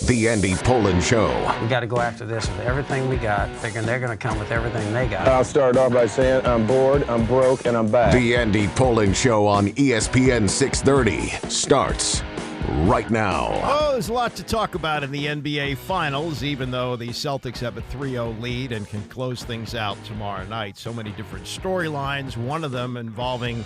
The Andy Poland Show. We got to go after this with everything we got, thinking they're going to come with everything they got. I'll start off by saying I'm bored, I'm broke, and I'm back. The Andy Poland Show on ESPN 630 starts right now. Oh, there's a lot to talk about in the NBA Finals, even though the Celtics have a 3-0 lead and can close things out tomorrow night. So many different storylines, one of them involving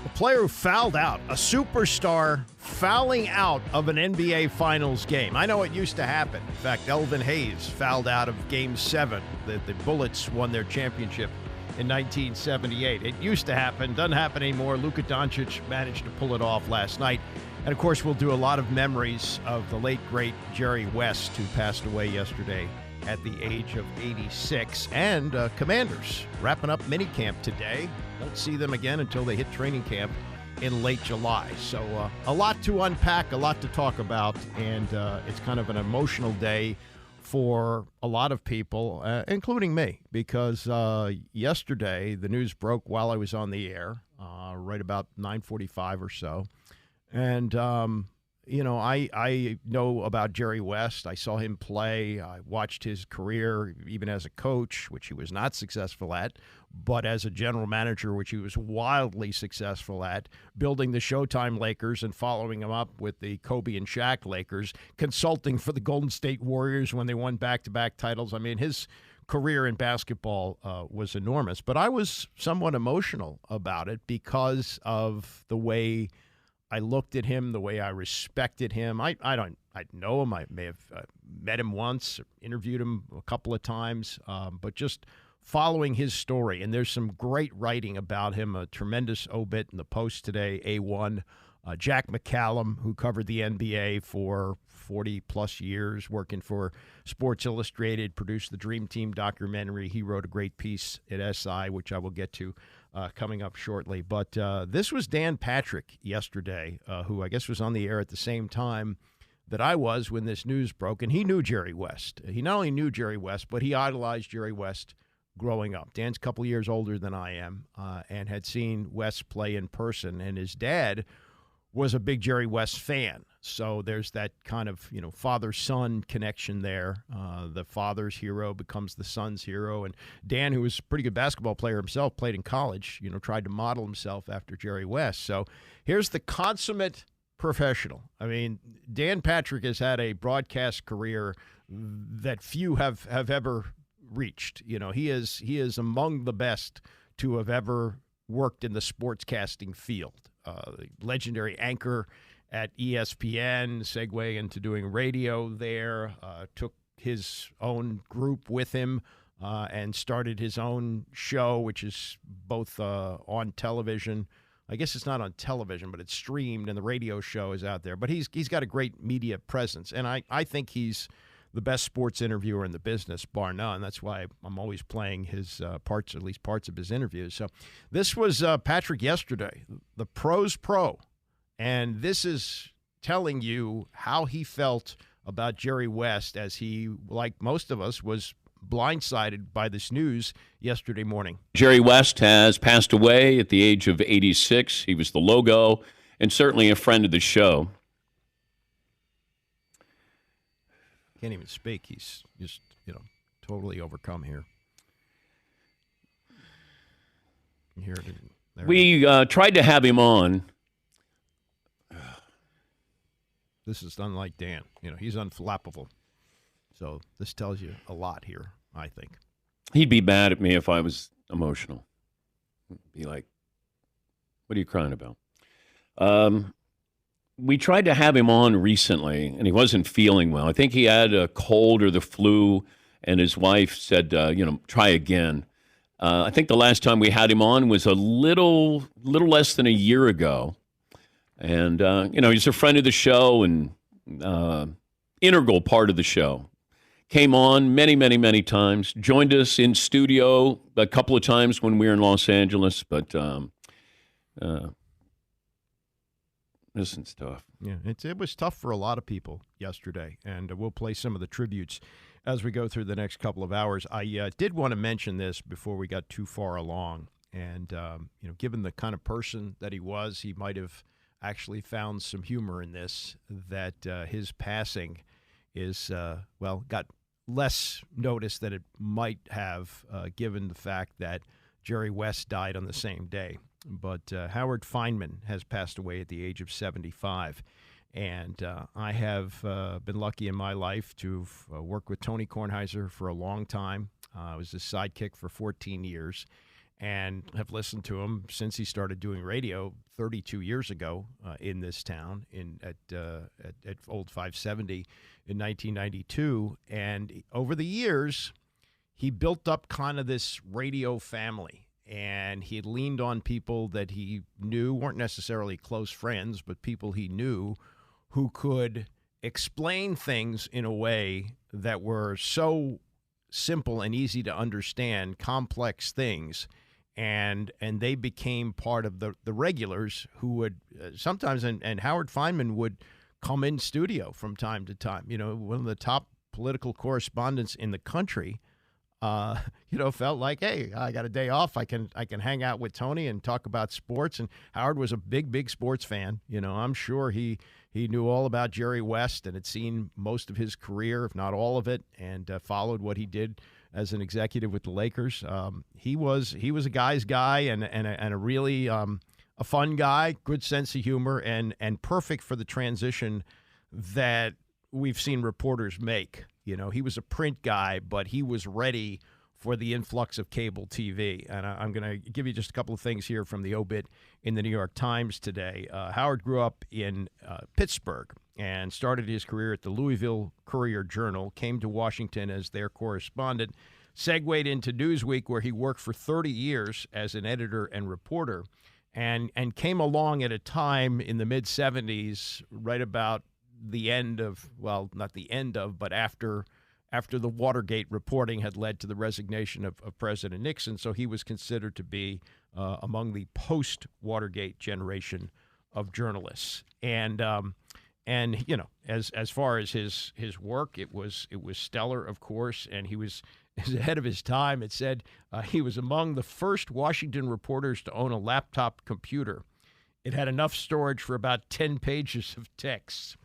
a player who fouled out, a superstar fouling out of an NBA Finals game. I know it used to happen. In fact, Elvin Hayes fouled out of Game 7. The Bullets won their championship in 1978. It used to happen. Doesn't happen anymore. Luka Doncic managed to pull it off last night. And, of course, we'll do a lot of memories of the late, great Jerry West, who passed away yesterday at the age of 86. And Commanders wrapping up minicamp today. Won't see them again until they hit training camp in late July. So a lot to unpack, a lot to talk about, and it's kind of an emotional day for a lot of people, including me, because yesterday the news broke while I was on the air, right about 9:45 or so. And, I know about Jerry West. I saw him play. I watched his career, even as a coach, which he was not successful at, but as a general manager, which he was wildly successful at, building the Showtime Lakers and following them up with the Kobe and Shaq Lakers, consulting for the Golden State Warriors when they won back-to-back titles. I mean, his career in basketball was enormous. But I was somewhat emotional about it because of the way I looked at him, the way I respected him. I know him. I may have met him once, interviewed him a couple of times, but just following his story. And there's some great writing about him, a tremendous obit in the Post today, A1. Jack McCallum, who covered the NBA for 40-plus years, working for Sports Illustrated, produced the Dream Team documentary. He wrote a great piece at SI, which I will get to coming up shortly. But this was Dan Patrick yesterday, who I guess was on the air at the same time that I was when this news broke. And he knew Jerry West. He not only knew Jerry West, but he idolized Jerry West growing up. Dan's a couple years older than I am and had seen West play in person. And his dad was a big Jerry West fan. So there's that kind of, father-son connection there. The father's hero becomes the son's hero. And Dan, who was a pretty good basketball player himself, played in college, tried to model himself after Jerry West. So here's the consummate professional. I mean, Dan Patrick has had a broadcast career that few have ever reached. He is among the best to have ever worked in the sportscasting field. Legendary anchor at ESPN, segue into doing radio there, took his own group with him and started his own show, which is both on television. I guess it's not on television, but it's streamed, and the radio show is out there. But he's got a great media presence, and I think he's the best sports interviewer in the business, bar none. That's why I'm always playing his parts, at least parts of his interviews. So this was Patrick yesterday, the pro's pro. And this is telling you how he felt about Jerry West as he, like most of us, was blindsided by this news yesterday morning. Jerry West has passed away at the age of 86. He was the logo and certainly a friend of the show. Can't even speak. He's just, totally overcome here. You hear it. We tried to have him on. This is unlike Dan. He's unflappable. So this tells you a lot here, I think. He'd be mad at me if I was emotional. Be like, what are you crying about? We tried to have him on recently, and he wasn't feeling well. I think he had a cold or the flu, and his wife said, try again. I think the last time we had him on was a little less than a year ago. And, he's a friend of the show and integral part of the show. Came on many, many, many times. Joined us in studio a couple of times when we were in Los Angeles, but this is tough. Yeah, it was tough for a lot of people yesterday, and we'll play some of the tributes as we go through the next couple of hours. I did want to mention this before we got too far along, and given the kind of person that he was, he might have actually found some humor in this, that his passing got less notice than it might have, given the fact that Jerry West died on the same day. But Howard Fineman has passed away at the age of 75. And I have been lucky in my life to work with Tony Kornheiser for a long time. I was his sidekick for 14 years and have listened to him since he started doing radio 32 years ago in this town at Old 570 in 1992. And over the years, he built up kind of this radio family. And he had leaned on people that he knew weren't necessarily close friends, but people he knew who could explain things in a way that were so simple and easy to understand, complex things. And they became part of the regulars who would sometimes, and Howard Fineman would come in studio from time to time. You know, one of the top political correspondents in the country, felt like, hey, I got a day off. I can hang out with Tony and talk about sports. And Howard was a big sports fan. You know, I'm sure he knew all about Jerry West and had seen most of his career, if not all of it, and followed what he did as an executive with the Lakers. He was a guy's guy and a really a fun guy, good sense of humor, and perfect for the transition that we've seen reporters make. You know, he was a print guy, but he was ready for the influx of cable TV. And I'm going to give you just a couple of things here from the obit in the New York Times today. Howard grew up in Pittsburgh and started his career at the Louisville Courier-Journal, came to Washington as their correspondent, segued into Newsweek, where he worked for 30 years as an editor and reporter, and came along at a time in the mid-'70s, right about the end of, well, not the end of, but after the Watergate reporting had led to the resignation of President Nixon. So he was considered to be among the post-Watergate generation of journalists. And you know, as far as his work, it was stellar, of course, and he was ahead of his time. It said he was among the first Washington reporters to own a laptop computer. It had enough storage for about 10 pages of text.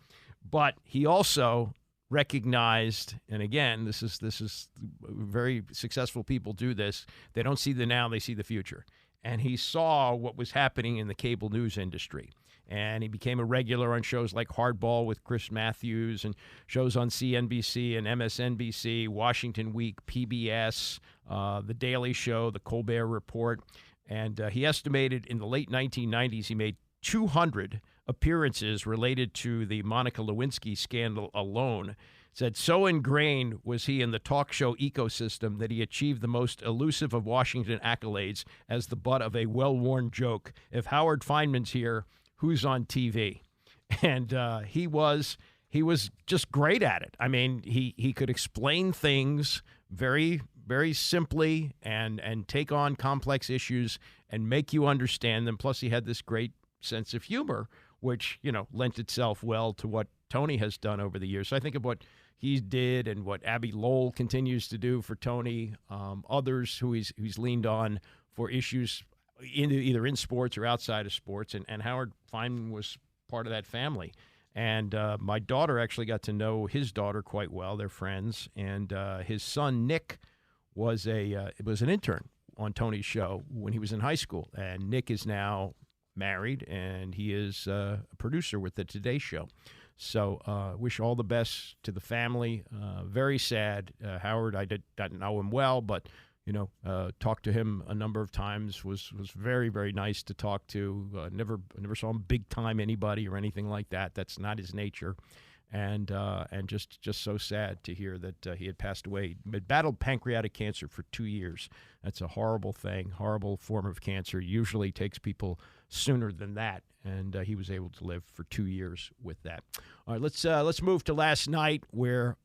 But he also recognized, and again, this is very successful people do this. They don't see the now, they see the future. And he saw what was happening in the cable news industry. And he became a regular on shows like Hardball with Chris Matthews and shows on CNBC and MSNBC, Washington Week, PBS, The Daily Show, The Colbert Report. And he estimated in the late 1990s he made 200 appearances related to the Monica Lewinsky scandal alone. Said so ingrained was he in the talk show ecosystem that he achieved the most elusive of Washington accolades as the butt of a well-worn joke. If Howard Fineman's here, who's on TV? And he was just great at it. I mean, he could explain things very, very simply and take on complex issues and make you understand them. Plus, he had this great sense of humor, which, you know, lent itself well to what Tony has done over the years. So I think of what he did and what Abby Lowell continues to do for Tony, others who he's leaned on for issues either in sports or outside of sports. And Howard Fineman was part of that family. And my daughter actually got to know his daughter quite well. They're friends. And his son, Nick, was an intern on Tony's show when he was in high school. And Nick is now married, and he is a producer with the Today Show. So wish all the best to the family. Very sad. Howard, I didn't know him well, but you know, talked to him a number of times. Was very, very nice to talk to. Never saw him big time anybody or anything like that. That's not his nature. And just so sad to hear that he had passed away. He battled pancreatic cancer for 2 years. That's a horrible thing, horrible form of cancer. Usually takes people sooner than that, and he was able to live for 2 years with that. All right, let's move to last night, where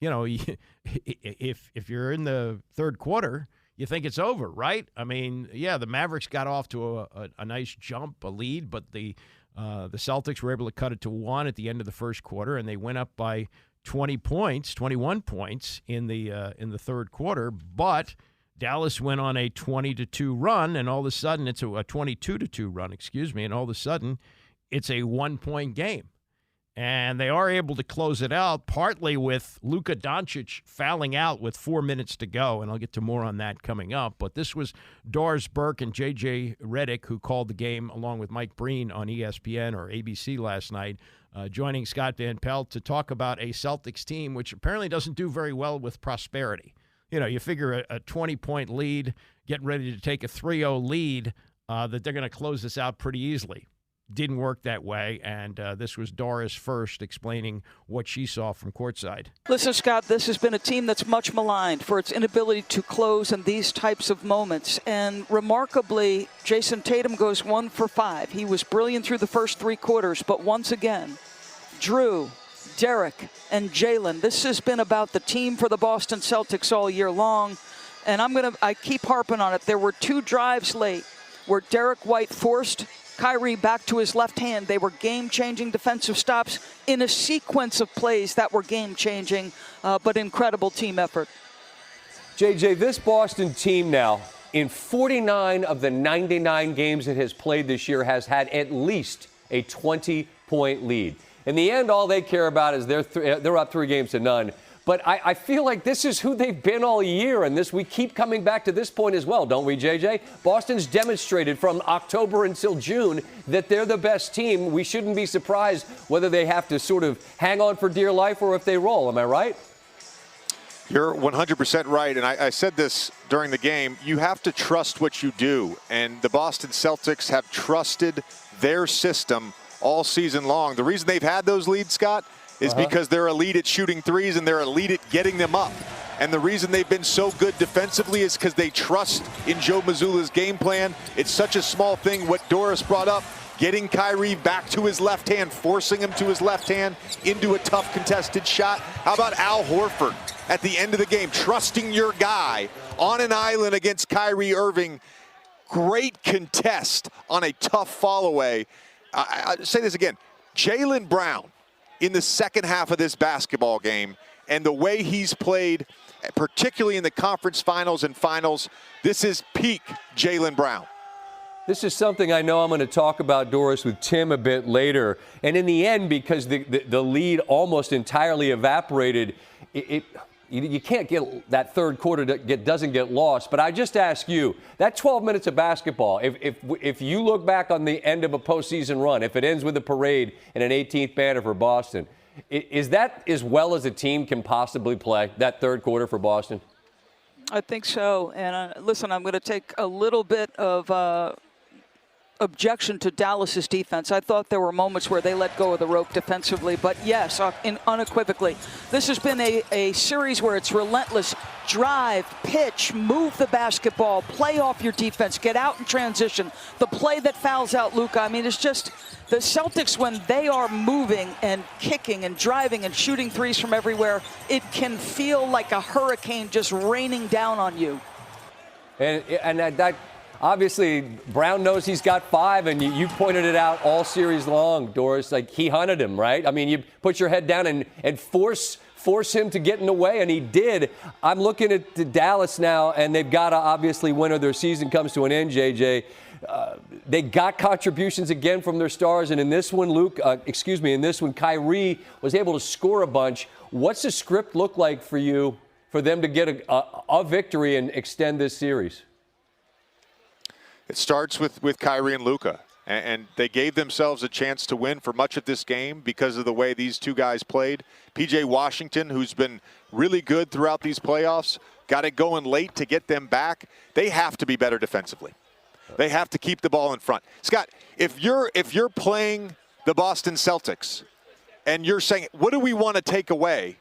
you know, if you're in the third quarter, you think it's over, right? I mean, yeah, the Mavericks got off to a nice jump, a lead, but the Celtics were able to cut it to 1 at the end of the first quarter, and they went up by 21 points in the third quarter. But Dallas went on a 20-2 run, and all of a sudden it's a 22-2 run, and all of a sudden it's a 1-point game. And they are able to close it out, partly with Luka Doncic fouling out with 4 minutes to go, and I'll get to more on that coming up. But this was Doris Burke and J.J. Redick, who called the game along with Mike Breen on ESPN or ABC last night, joining Scott Van Pelt to talk about a Celtics team which apparently doesn't do very well with prosperity. You know, you figure a 20-point lead, get ready to take a 3-0 lead, that they're going to close this out pretty easily. Didn't work that way, and this was Doris first explaining what she saw from courtside. Listen, Scott, this has been a team that's much maligned for its inability to close in these types of moments. And remarkably, Jason Tatum goes 1 for 5. He was brilliant through the first 3 quarters, but once again, Drew, Derek, and Jalen, this has been about the team for the Boston Celtics all year long. And I keep harping on it. There were 2 drives late where Derek White forced Kyrie back to his left hand. They were game-changing defensive stops in a sequence of plays that were game-changing, but incredible team effort. JJ, this Boston team now, in 49 of the 99 games it has played this year, has had at least a 20-point lead. In the end, all they care about is they're up 3 games to none. But I feel like this is who they've been all year, and we keep coming back to this point as well, don't we, JJ? Boston's demonstrated from October until June that they're the best team. We shouldn't be surprised whether they have to sort of hang on for dear life or if they roll. Am I right? You're 100% right, and I said this during the game. You have to trust what you do, and the Boston Celtics have trusted their system all season long. The reason they've had those leads, Scott, is because they're elite at shooting threes and they're elite at getting them up. And the reason they've been so good defensively is because they trust in Joe Mazzulla's game plan. It's such a small thing, what Doris brought up, getting Kyrie back to his left hand, forcing him to his left hand into a tough contested shot. How about Al Horford at the end of the game, trusting your guy on an island against Kyrie Irving? Great contest on a tough fall away. I say this again, Jaylen Brown, in the second half of this basketball game and the way he's played, particularly in the conference finals and finals, this is peak Jaylen Brown. This is something I know I'm going to talk about, Doris, with Tim a bit later. And in the end, because the lead almost entirely evaporated, you can't get that third quarter that doesn't get lost. But I just ask you, that 12 minutes of basketball, if you look back on the end of a postseason run, if it ends with a parade and an 18th banner for Boston, is that as well as a team can possibly play, that third quarter for Boston? I think so. And listen, I'm going to take a little bit of objection to Dallas's defense. I thought there were moments where they let go of the rope defensively, but yes, unequivocally, this has been a series where it's relentless. Drive, pitch, move the basketball, play off your defense, get out in transition. The play that fouls out Luka, I mean, it's just the Celtics, when they are moving and kicking and driving and shooting threes from everywhere, it can feel like a hurricane just raining down on you. And that obviously, Brown knows he's got 5, and you pointed it out all series long, Doris. Like, he hunted him, right? I mean, you put your head down and force him to get in the way, and he did. I'm looking at Dallas now, and they've got to obviously win or their season comes to an end, JJ. They got contributions again from their stars, and in this one, Kyrie was able to score a bunch. What's the script look like for you for them to get a victory and extend this series? It starts with Kyrie and Luka, and they gave themselves a chance to win for much of this game because of the way these two guys played. P.J. Washington, who's been really good throughout these playoffs, got it going late to get them back. They have to be better defensively. They have to keep the ball in front. Scott, if you're playing the Boston Celtics and you're saying, what do we want to take away,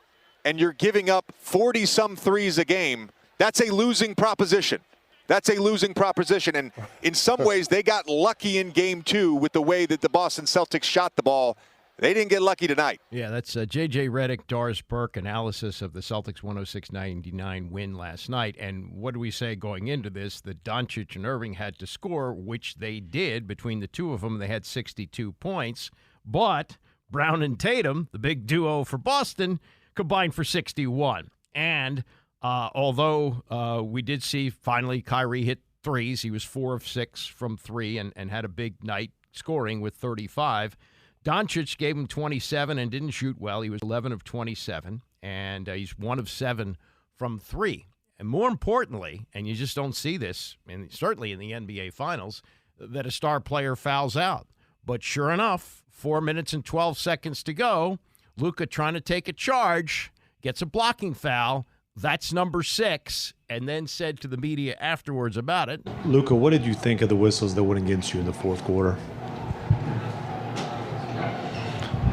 and you're giving up 40-some threes a game, that's a losing proposition. That's a losing proposition, and in some ways they got lucky in Game 2 with the way that the Boston Celtics shot the ball. They didn't get lucky tonight. Yeah, that's J.J. Redick, Doris Burke analysis of the Celtics 106-99 win last night. And what do we say going into this? That Doncic and Irving had to score, which they did. Between the two of them, they had 62 points. But Brown and Tatum, the big duo for Boston, combined for 61. And although we did see finally Kyrie hit threes, he was 4 of 6 from 3 and had a big night scoring with 35. Doncic gave him 27 and didn't shoot well. He was 11 of 27, and he's 1 of 7 from 3. And more importantly, and you just don't see this, and certainly in the NBA Finals, that a star player fouls out. But sure enough, 4 minutes and 12 seconds to go, Luka trying to take a charge, gets a blocking foul. That's number 6, and then said to the media afterwards about it. Luka, what did you think of the whistles that went against you in the fourth quarter?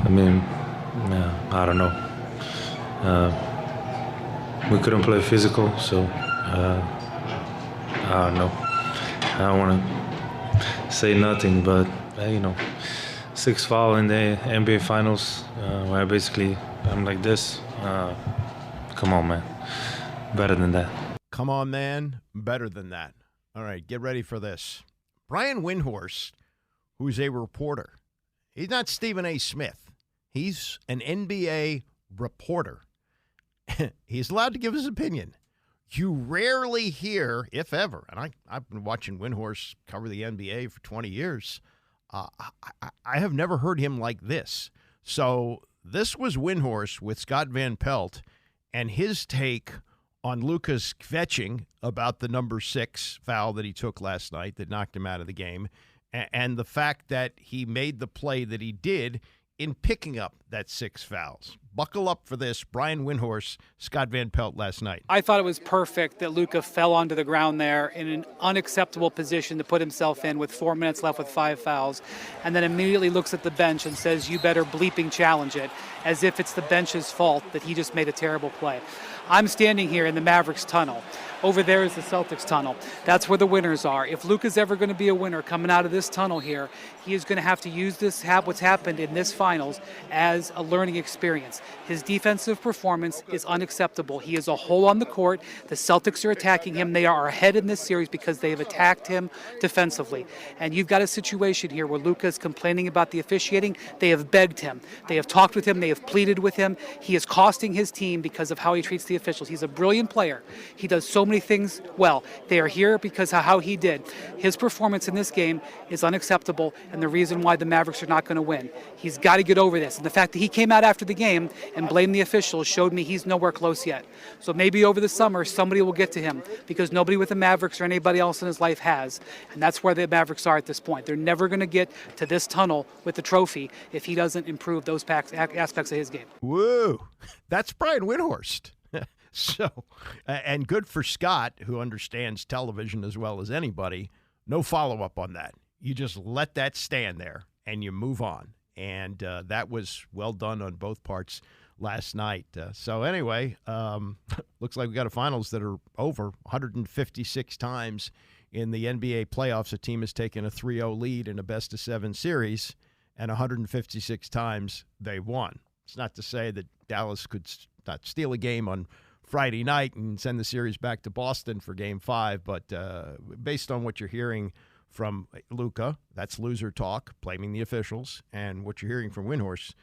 I mean, I don't know. We couldn't play physical, so I don't know. I don't want to say nothing, but, 6 foul in the NBA Finals, where I'm like this. Come on, man. Better than that. Come on, man. Better than that. All right, get ready for this. Brian Windhorst, who's a reporter. He's not Stephen A. Smith. He's an NBA reporter. He's allowed to give his opinion. You rarely hear, if ever, and I've been watching Windhorst cover the NBA for 20 years. I have never heard him like this. So this was Windhorst with Scott Van Pelt and his take on Luka's kvetching about the number 6 foul that he took last night that knocked him out of the game, and the fact that he made the play that he did in picking up that 6 fouls. Buckle up for this. Brian Windhorst, Scott Van Pelt last night. I thought it was perfect that Luka fell onto the ground there in an unacceptable position to put himself in with 4 minutes left with 5 fouls, and then immediately looks at the bench and says, you better bleeping challenge it, as if it's the bench's fault that he just made a terrible play. I'm standing here in the Mavericks tunnel. Over there is the Celtics tunnel. That's where the winners are. If Luka's ever going to be a winner coming out of this tunnel here, he is going to have to use what's happened in this finals as a learning experience. His defensive performance is unacceptable. He is a hole on the court. The Celtics are attacking him. They are ahead in this series because they have attacked him defensively. And you've got a situation here where Luka is complaining about the officiating. They have begged him. They have talked with him. They have pleaded with him. He is costing his team because of how he treats the officials. He's a brilliant player. He does so many things well. They are here because of how he did. His performance in this game is unacceptable and the reason why the Mavericks are not going to win. He's got to get over this. And the fact that he came out after the game and blamed the officials showed me he's nowhere close yet. So maybe over the summer somebody will get to him because nobody with the Mavericks or anybody else in his life has. And that's where the Mavericks are at this point. They're never going to get to this tunnel with the trophy if he doesn't improve those aspects of his game. Woo! That's Brian Windhorst. So, and good for Scott, who understands television as well as anybody. No follow-up on that. You just let that stand there, and you move on. And that was well done on both parts last night. So anyway, looks like we got a finals that are over 156 times in the NBA playoffs. A team has taken a 3-0 lead in a best-of-7 series, and 156 times they won. It's not to say that Dallas could not steal a game on Friday night and send the series back to Boston for Game 5, but based on what you're hearing from Luka, that's loser talk, blaming the officials, and what you're hearing from Windhorst,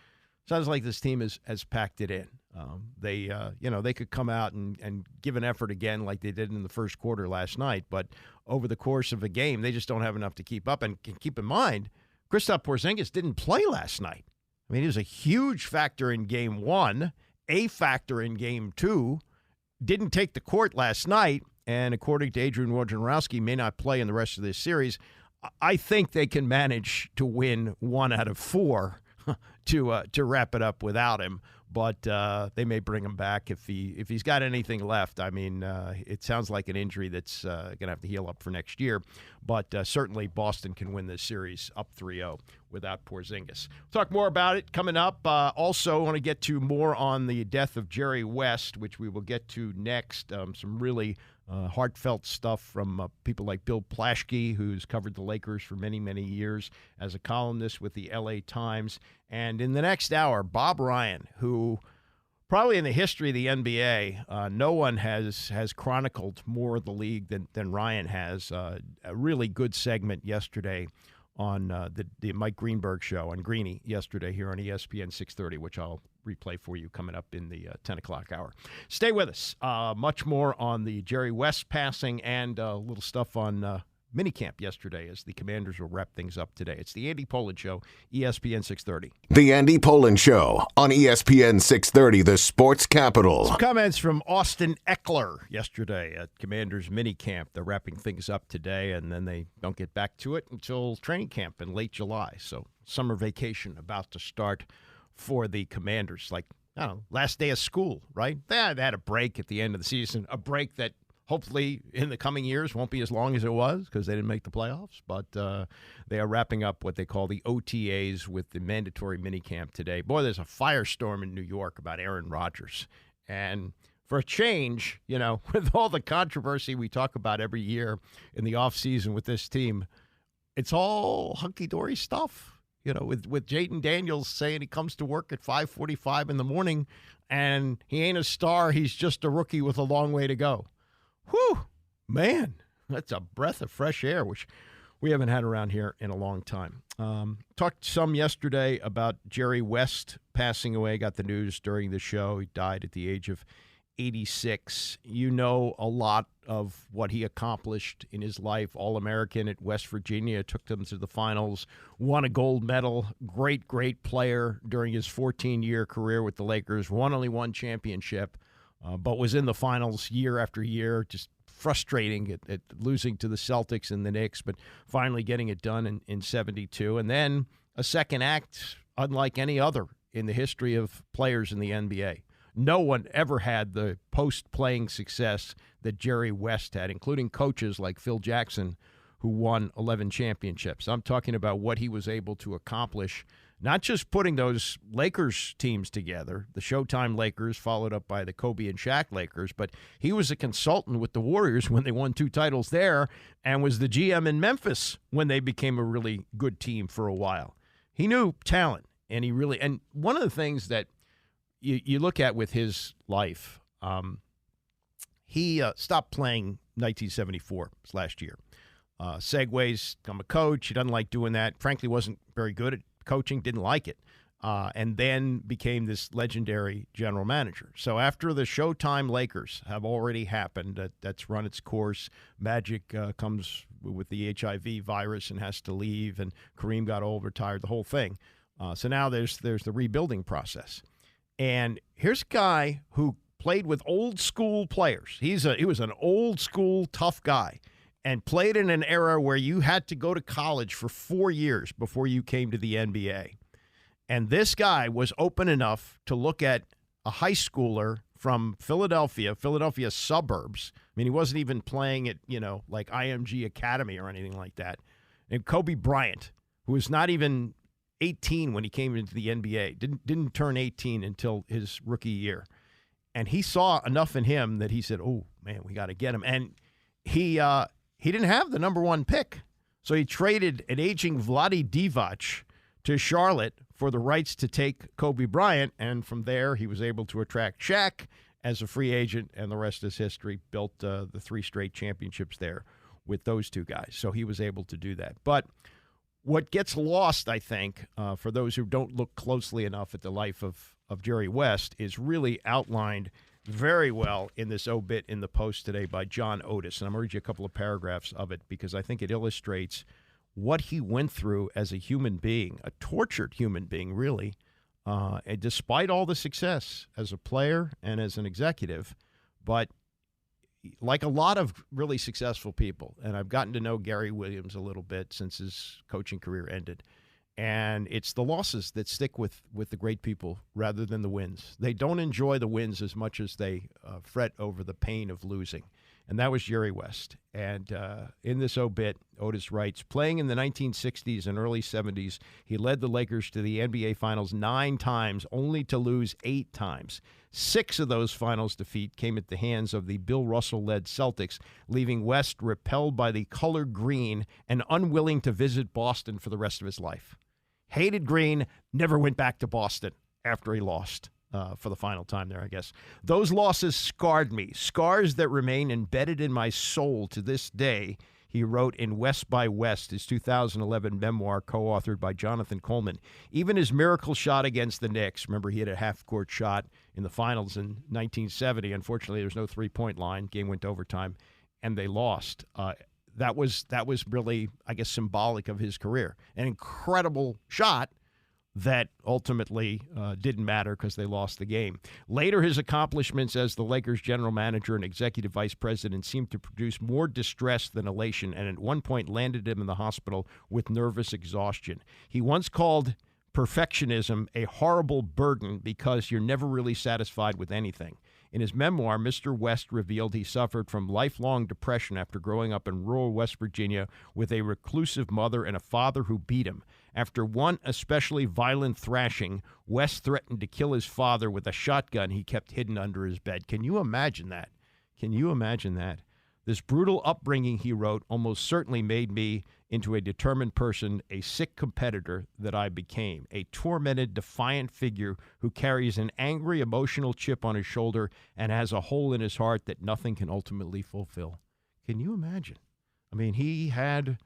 sounds like this team has packed it in. They could come out and give an effort again like they did in the first quarter last night, but over the course of a game, they just don't have enough to keep up. And keep in mind, Kristaps Porzingis didn't play last night. I mean, he was a huge factor in Game 1, a factor in Game 2, didn't take the court last night, and according to Adrian Wojnarowski, may not play in the rest of this series. I think they can manage to win 1 out of 4 to wrap it up without him, but they may bring him back if he's got anything left. I mean, it sounds like an injury that's going to have to heal up for next year, but certainly Boston can win this series up 3-0 without Porzingis. We'll talk more about it coming up. Also, I want to get to more on the death of Jerry West, which we will get to next. Some really heartfelt stuff from people like Bill Plaschke, who's covered the Lakers for many, many years as a columnist with the LA Times. And in the next hour, Bob Ryan, who probably in the history of the NBA, no one has chronicled more of the league than Ryan has. A really good segment yesterday on the Mike Greenberg show on Greeny yesterday here on ESPN 630, which I'll replay for you coming up in the 10 o'clock hour. Stay with us. Much more on the Jerry West passing and a little stuff on minicamp yesterday as the Commanders will wrap things up today. It's the Andy Pollin Show, ESPN 630. The Andy Pollin Show on ESPN 630, the sports capital. Some comments from Austin Eckler yesterday at Commanders minicamp. They're wrapping things up today, and then they don't get back to it until training camp in late July. So summer vacation about to start for the Commanders. Like, I don't know, last day of school, right? They had a break at the end of the season, a break that hopefully in the coming years won't be as long as it was because they didn't make the playoffs. But they are wrapping up what they call the OTAs with the mandatory minicamp today. Boy, there's a firestorm in New York about Aaron Rodgers. And for a change, you know, with all the controversy we talk about every year in the offseason with this team, it's all hunky-dory stuff. You know, with Jayden Daniels saying he comes to work at 5:45 in the morning and he ain't a star, he's just a rookie with a long way to go. Whew, man, that's a breath of fresh air, which we haven't had around here in a long time. Talked some yesterday about Jerry West passing away. Got the news during the show. He died at the age of 86. You know a lot of what he accomplished in his life. All-American at West Virginia, took them to the finals, won a gold medal. Great, great player during his 14-year career with the Lakers. Won only one championship. But was in the finals year after year, just frustrating at losing to the Celtics and the Knicks, but finally getting it done in 72. And then a second act unlike any other in the history of players in the NBA. No one ever had the post-playing success that Jerry West had, including coaches like Phil Jackson, who won 11 championships. I'm talking about what he was able to accomplish, not just putting those Lakers teams together, the Showtime Lakers followed up by the Kobe and Shaq Lakers, but he was a consultant with the Warriors when they won 2 titles there and was the GM in Memphis when they became a really good team for a while. He knew talent, and and one of the things that you look at with his life, he stopped playing 1974 last year. Segues, become a coach. He doesn't like doing that. Frankly, wasn't very good at coaching, didn't like it, and then became this legendary general manager. So after the Showtime Lakers have already happened, that's run its course. Magic comes with the HIV virus and has to leave, and Kareem got old, retired, the whole thing. So now there's the rebuilding process. And here's a guy who played with old school players. He was an old school tough guy, and played in an era where you had to go to college for 4 years before you came to the NBA. And this guy was open enough to look at a high schooler from Philadelphia suburbs. I mean, he wasn't even playing at, like IMG Academy or anything like that. And Kobe Bryant, who was not even 18 when he came into the NBA, didn't turn 18 until his rookie year. And he saw enough in him that he said, oh, man, we got to get him. And he didn't have the number 1 pick. So he traded an aging Vlade Divac to Charlotte for the rights to take Kobe Bryant. And from there, he was able to attract Shaq as a free agent. And the rest is history. Built the 3 straight championships there with those 2 guys. So he was able to do that. But what gets lost, I think, for those who don't look closely enough at the life of Jerry West, is really outlined very well in this obit in the Post today by John Otis. And I'm going to read you a couple of paragraphs of it because I think it illustrates what he went through as a human being, a tortured human being, really, and despite all the success as a player and as an executive. But like a lot of really successful people, and I've gotten to know Gary Williams a little bit since his coaching career ended, and it's the losses that stick with the great people rather than the wins. They don't enjoy the wins as much as they fret over the pain of losing. And that was Jerry West. And in this obit, Otis writes, playing in the 1960s and early 70s, he led the Lakers to the NBA Finals 9 times, only to lose 8 times. 6 of those finals defeat came at the hands of the Bill Russell-led Celtics, leaving West repelled by the color green and unwilling to visit Boston for the rest of his life. Hated green, never went back to Boston after he lost. For the final time there, I guess. Those losses scarred me, scars that remain embedded in my soul to this day, he wrote in West by West, his 2011 memoir co-authored by Jonathan Coleman. Even his miracle shot against the Knicks, remember he had a half-court shot in the finals in 1970. Unfortunately, there's no three-point line. Game went to overtime, and they lost. that was really, I guess, symbolic of his career. An incredible shot that ultimately didn't matter because they lost the game. Later, his accomplishments as the Lakers general manager and executive vice president seemed to produce more distress than elation, and at one point landed him in the hospital with nervous exhaustion. He once called perfectionism a horrible burden because you're never really satisfied with anything. In his memoir, Mr. West revealed he suffered from lifelong depression after growing up in rural West Virginia with a reclusive mother and a father who beat him. After one especially violent thrashing, West threatened to kill his father with a shotgun he kept hidden under his bed. Can you imagine that? Can you imagine that? This brutal upbringing, he wrote, almost certainly made me into a determined person, a sick competitor that I became, a tormented, defiant figure who carries an angry, emotional chip on his shoulder and has a hole in his heart that nothing can ultimately fulfill. Can you imagine? I mean, he had,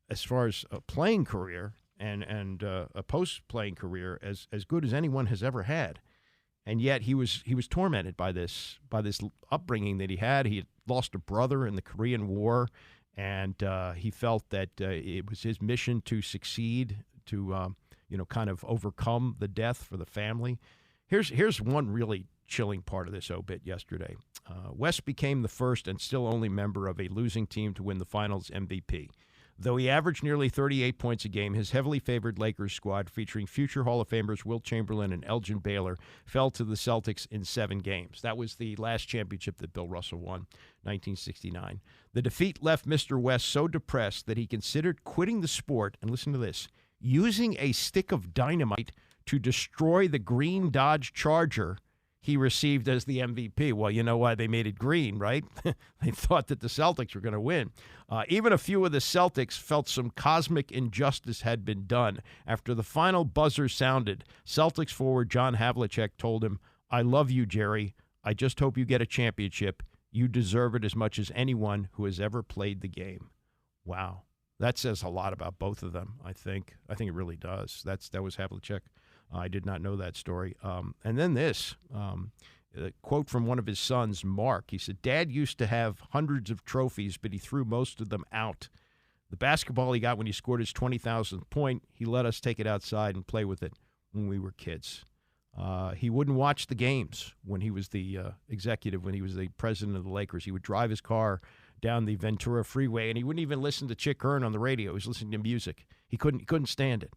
as far as a playing career and a post-playing career, as good as anyone has ever had. And yet he was tormented by this upbringing that he had. He had lost a brother in the Korean War, and he felt that it was his mission to succeed, to kind of overcome the death for the family. Here's one really chilling part of this obit yesterday. West became the first and still only member of a losing team to win the Finals MVP. Though he averaged nearly 38 points a game, his heavily favored Lakers squad, featuring future Hall of Famers Wilt Chamberlain and Elgin Baylor, fell to the Celtics in 7 games. That was the last championship that Bill Russell won, 1969. The defeat left Mr. West so depressed that he considered quitting the sport, and listen to this, using a stick of dynamite to destroy the green Dodge Charger he received as the MVP. Well, you know why they made it green, right? They thought that the Celtics were going to win. Even a few of the Celtics felt some cosmic injustice had been done. After the final buzzer sounded, Celtics forward John Havlicek told him, "I love you, Jerry. I just hope you get a championship. You deserve it as much as anyone who has ever played the game." Wow. That says a lot about both of them, I think. I think it really does. That was Havlicek. I did not know that story. And then this, a quote from one of his sons, Mark. He said, "Dad used to have hundreds of trophies, but he threw most of them out. The basketball he got when he scored his 20,000th point, he let us take it outside and play with it when we were kids." He wouldn't watch the games when he was the executive, when he was the president of the Lakers. He would drive his car down the Ventura Freeway, and he wouldn't even listen to Chick Hearn on the radio. He was listening to music. He couldn't stand it.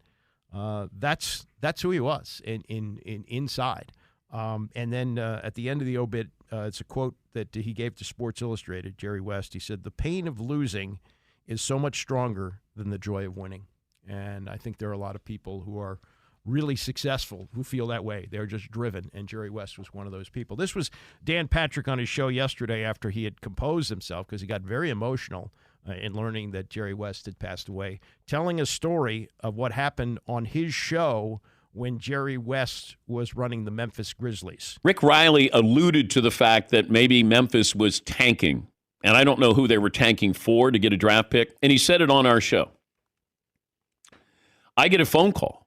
That's who he was inside. And then at the end of the obit, it's a quote that he gave to Sports Illustrated, Jerry West. He said, "The pain of losing is so much stronger than the joy of winning." And I think there are a lot of people who are really successful who feel that way. They're just driven, and Jerry West was one of those people. This was Dan Patrick on his show yesterday after he had composed himself, because he got very emotional in learning that Jerry West had passed away, telling a story of what happened on his show when Jerry West was running the Memphis Grizzlies. Rick Riley alluded to the fact that maybe Memphis was tanking, and I don't know who they were tanking for to get a draft pick, and he said it on our show. I get a phone call.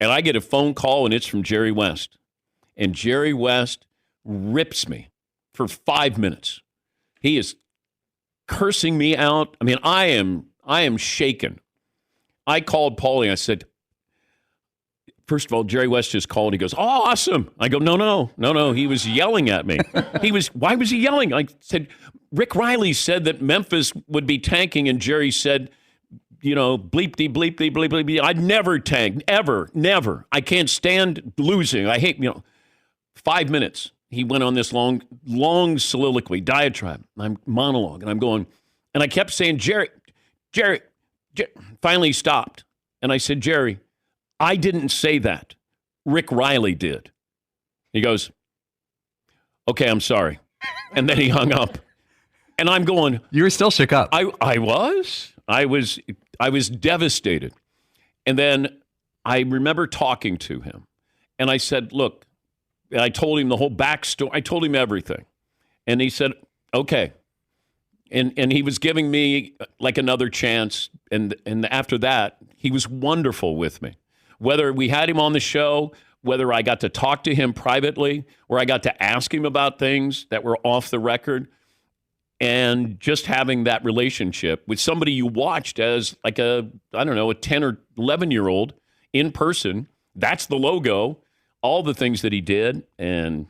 And I get a phone call, and it's from Jerry West. And Jerry West rips me for 5 minutes. He is cursing me out. I mean, I am shaken. I called Paulie. I said, first of all, Jerry West just called. He goes, "Oh, awesome." I go, no. He was yelling at me. Why was he yelling? I said, Rick Riley said that Memphis would be tanking, and Jerry said, bleep-dee, bleep-dee, bleep-dee. I'd never tank, ever, never. I can't stand losing. I hate, 5 minutes. He went on this long soliloquy, diatribe, monologue, and I'm going, and I kept saying, Jerry, finally stopped. And I said, "Jerry, I didn't say that. Rick Riley did." He goes, "Okay, I'm sorry." And then he hung up. And I'm going, you were still shook up. I was devastated. And then I remember talking to him. And I said, look, and I told him the whole backstory. I told him everything. And he said, okay. And he was giving me like another chance. And after that, he was wonderful with me. Whether we had him on the show, whether I got to talk to him privately, or I got to ask him about things that were off the record, And just having that relationship with somebody you watched as like a 10 or 11-year-old in person, that's the logo, all the things that he did. And,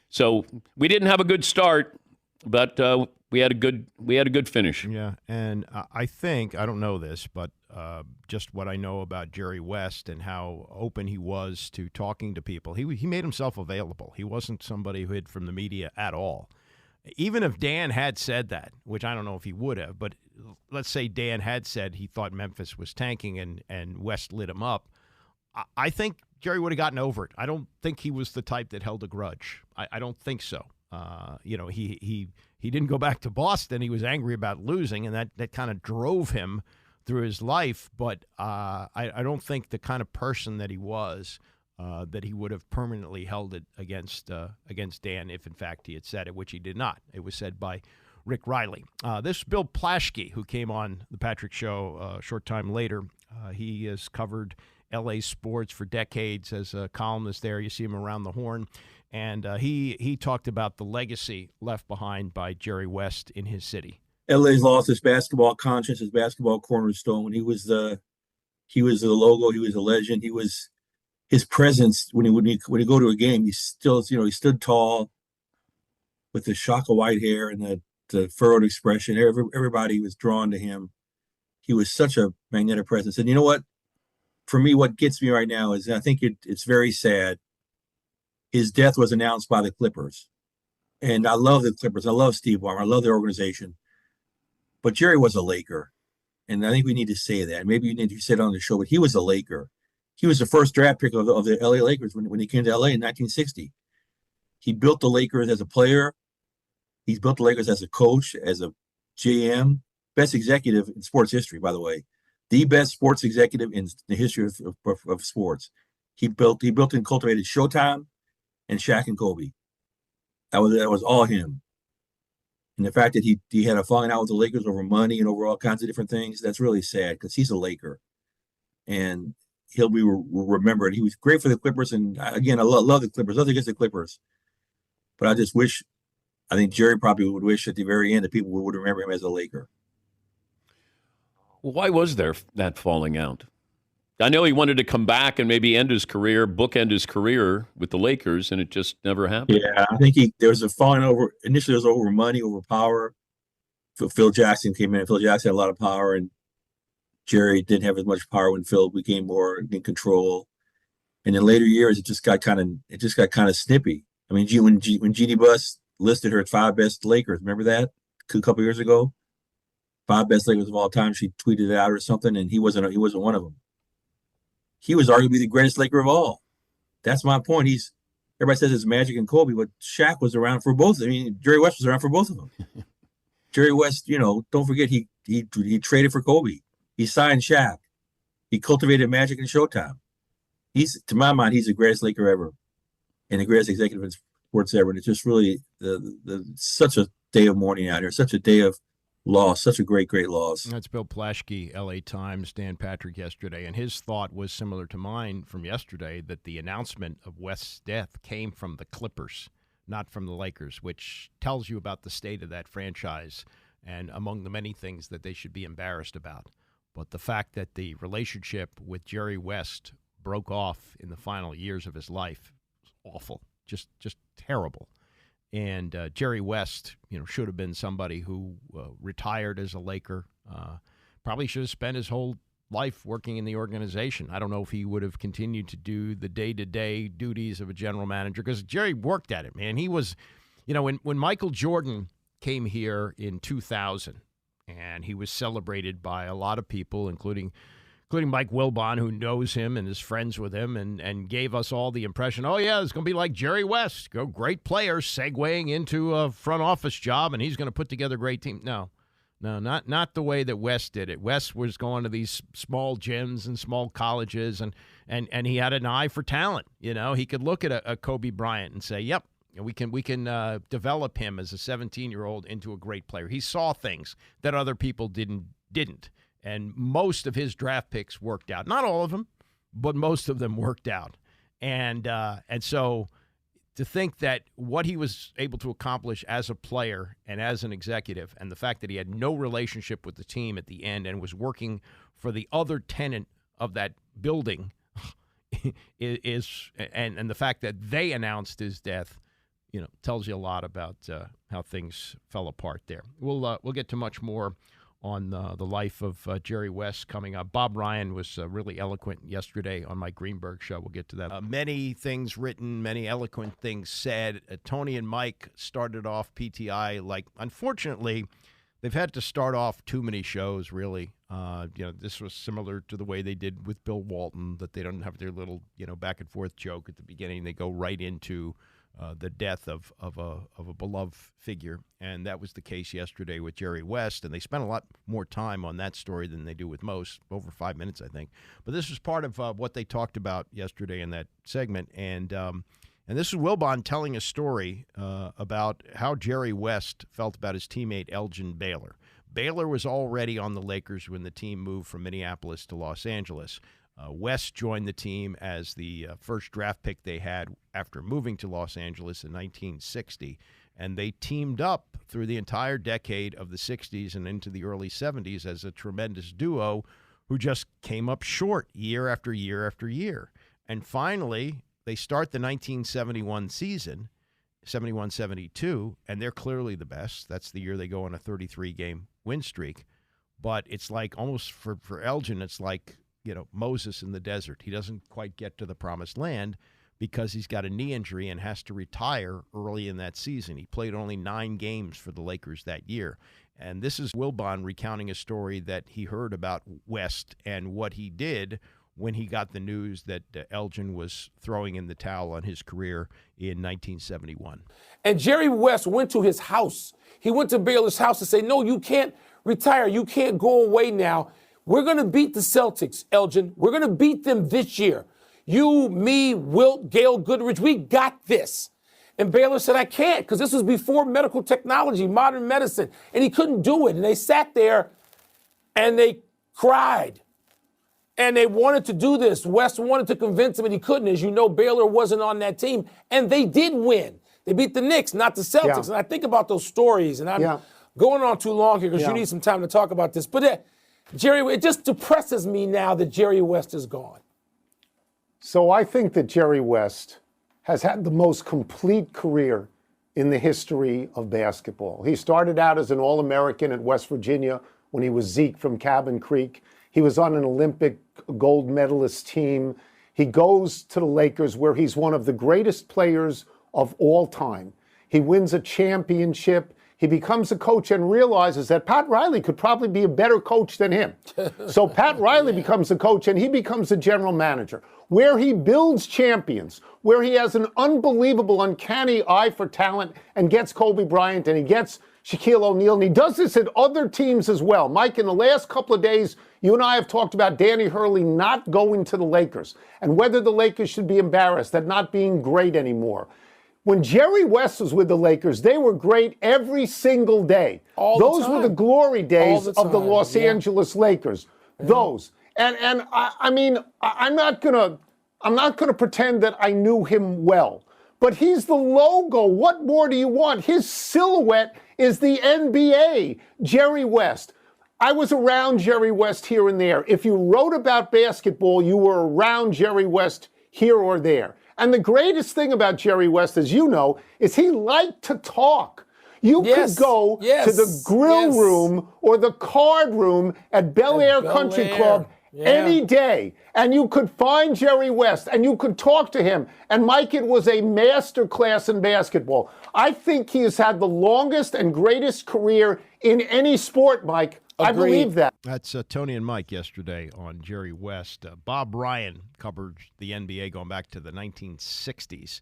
so we didn't have a good start, but we had a good finish. Yeah, and I think, I don't know this, but just what I know about Jerry West and how open he was to talking to people, he made himself available. He wasn't somebody who hid from the media at all. Even if Dan had said that, which I don't know if he would have, but let's say Dan had said he thought Memphis was tanking and West lit him up, I think Jerry would have gotten over it. I don't think he was the type that held a grudge. I don't think so. He didn't go back to Boston. He was angry about losing, and that kind of drove him through his life. But I don't think the kind of person that he was, that he would have permanently held it against Dan if, in fact, he had said it, which he did not. It was said by Rick Riley. This is Bill Plaschke, who came on the Patrick Show a short time later. He has covered L.A. sports for decades as a columnist there. You see him around the horn. And he talked about the legacy left behind by Jerry West in his city. LA's lost his basketball conscience, his basketball cornerstone. He was the logo. He was a legend. He was his presence when he go to a game. He stood tall with the shock of white hair and the furrowed expression. Everybody was drawn to him. He was such a magnetic presence. And you know what? For me, what gets me right now is I think it's very sad. His death was announced by the Clippers. And I love the Clippers. I love Steve Ballmer. I love their organization. But Jerry was a Laker. And I think we need to say that. Maybe you need to say it on the show, but he was a Laker. He was the first draft pick of the LA Lakers when he came to LA in 1960. He built the Lakers as a player. He's built the Lakers as a coach, as a GM. Best executive in sports history, by the way. The best sports executive in the history of sports. He built and cultivated Showtime and Shaq and Kobe. That was all him. And the fact that he had a falling out with the Lakers over money and over all kinds of different things, that's really sad because he's a Laker. And he'll be remembered. He was great for the Clippers. And again, I love the Clippers. Nothing against the Clippers. But I think Jerry probably would wish at the very end that people would remember him as a Laker. Why was there that falling out? I know he wanted to come back and maybe bookend his career with the Lakers, and it just never happened. Yeah, I think there was a falling over. Initially, it was over money, over power. Phil Jackson came in. Phil Jackson had a lot of power, and Jerry didn't have as much power when Phil became more in control. And in later years, it just got kind of snippy. I mean, when Jeannie Buss listed her 5 best Lakers, remember that a couple years ago? 5 best Lakers of all time. She tweeted it out or something, and he wasn't one of them. He was arguably the greatest Laker of all. That's my point. Everybody says it's Magic and Kobe, but Shaq was around for both. I mean, Jerry West was around for both of them. Jerry West, don't forget he traded for Kobe. He signed Shaq. He cultivated Magic and Showtime. To my mind, he's the greatest Laker ever, and the greatest executive in sports ever. And it's just really such a day of mourning out here, such a day of loss, such a great loss. That's Bill Plaschke, L.A. Times, Dan Patrick yesterday, and his thought was similar to mine from yesterday, that the announcement of West's death came from the Clippers, not from the Lakers, which tells you about the state of that franchise and among the many things that they should be embarrassed about. But the fact that the relationship with Jerry West broke off in the final years of his life was awful, just terrible. And Jerry West, should have been somebody who retired as a Laker. Probably should have spent his whole life working in the organization. I don't know if he would have continued to do the day-to-day duties of a general manager, because Jerry worked at it, man. He was, when Michael Jordan came here in 2000, and he was celebrated by a lot of people, including Mike Wilbon, who knows him and is friends with him, and gave us all the impression, oh, yeah, it's going to be like Jerry West, great player segueing into a front office job, and he's going to put together a great team. No, not the way that West did it. West was going to these small gyms and small colleges, and he had an eye for talent. He could look at a Kobe Bryant and say, yep, we can develop him as a 17-year-old into a great player. He saw things that other people didn't. And most of his draft picks worked out. Not all of them, but most of them worked out. And so to think that what he was able to accomplish as a player and as an executive, and the fact that he had no relationship with the team at the end and was working for the other tenant of that building, and the fact that they announced his death, tells you a lot about how things fell apart there. We'll get to much more on the life of Jerry West coming up. Bob Ryan was really eloquent yesterday on Mike Greenberg show. We'll get to that. Many things written, many eloquent things said. Tony and Mike started off PTI unfortunately, they've had to start off too many shows, really. This was similar to the way they did with Bill Walton, that they don't have their little, back and forth joke at the beginning. They go right into the death of a beloved figure, and that was the case yesterday with Jerry West, and they spent a lot more time on that story than they do with most, over 5 minutes, I think. But this was part of what they talked about yesterday in that segment, and this is Wilbon telling a story about how Jerry West felt about his teammate Elgin Baylor. Baylor was already on the Lakers when the team moved from Minneapolis to Los Angeles. West joined the team as the first draft pick they had after moving to Los Angeles in 1960, and they teamed up through the entire decade of the 60s and into the early 70s as a tremendous duo who just came up short year after year after year. And finally, they start the 1971 season, 71-72, and they're clearly the best. That's the year they go on a 33-game win streak. But it's like almost for Elgin, it's like Moses in the desert. He doesn't quite get to the promised land because he's got a knee injury and has to retire early in that season. He played only 9 games for the Lakers that year. And this is Wilbon recounting a story that he heard about West and what he did when he got the news that Elgin was throwing in the towel on his career in 1971. And Jerry West went to his house. He went to Baylor's house and said, no, you can't retire. You can't go away now. We're going to beat the Celtics, Elgin. We're going to beat them this year. You, me, Wilt, Gail Goodrich, we got this. And Baylor said, I can't, because this was before medical technology, modern medicine. And he couldn't do it. And they sat there and they cried. And they wanted to do this. West wanted to convince him, and he couldn't. As you know, Baylor wasn't on that team. And they did win. They beat the Knicks, not the Celtics. And I think about those stories, and I'm going on too long here because you need some time to talk about this. But Jerry, it just depresses me now that Jerry West is gone. So I think that Jerry West has had the most complete career in the history of basketball. He started out as an All-American at West Virginia when he was Zeke from Cabin Creek. He was on an Olympic gold medalist team. He goes to the Lakers, where he's one of the greatest players of all time. He wins a championship. He becomes a coach and realizes that Pat Riley could probably be a better coach than him. So Pat Riley becomes the coach, and he becomes the general manager, where he builds champions, where he has an unbelievable, uncanny eye for talent and gets Kobe Bryant and he gets Shaquille O'Neal, and he does this at other teams as well. Mike, in the last couple of days, you and I have talked about Danny Hurley not going to the Lakers and whether the Lakers should be embarrassed at not being great anymore. When Jerry West was with the Lakers, they were great every single day. Those were the glory days of the Los Angeles Lakers. Yeah. Those. And I mean, I'm not gonna pretend that I knew him well, but he's the logo. What more do you want? His silhouette is the NBA. Jerry West. I was around Jerry West here and there. If you wrote about basketball, you were around Jerry West here or there. And the greatest thing about Jerry West, as you know, is he liked to talk. You could go to the grill room or the card room at Bel Air Country Club any day, and you could find Jerry West, and you could talk to him. And, Mike, it was a master class in basketball. I think he has had the longest and greatest career in any sport, Mike. Agreed. I believe that. That's Tony and Mike yesterday on Jerry West. Bob Ryan covered the NBA going back to the 1960s.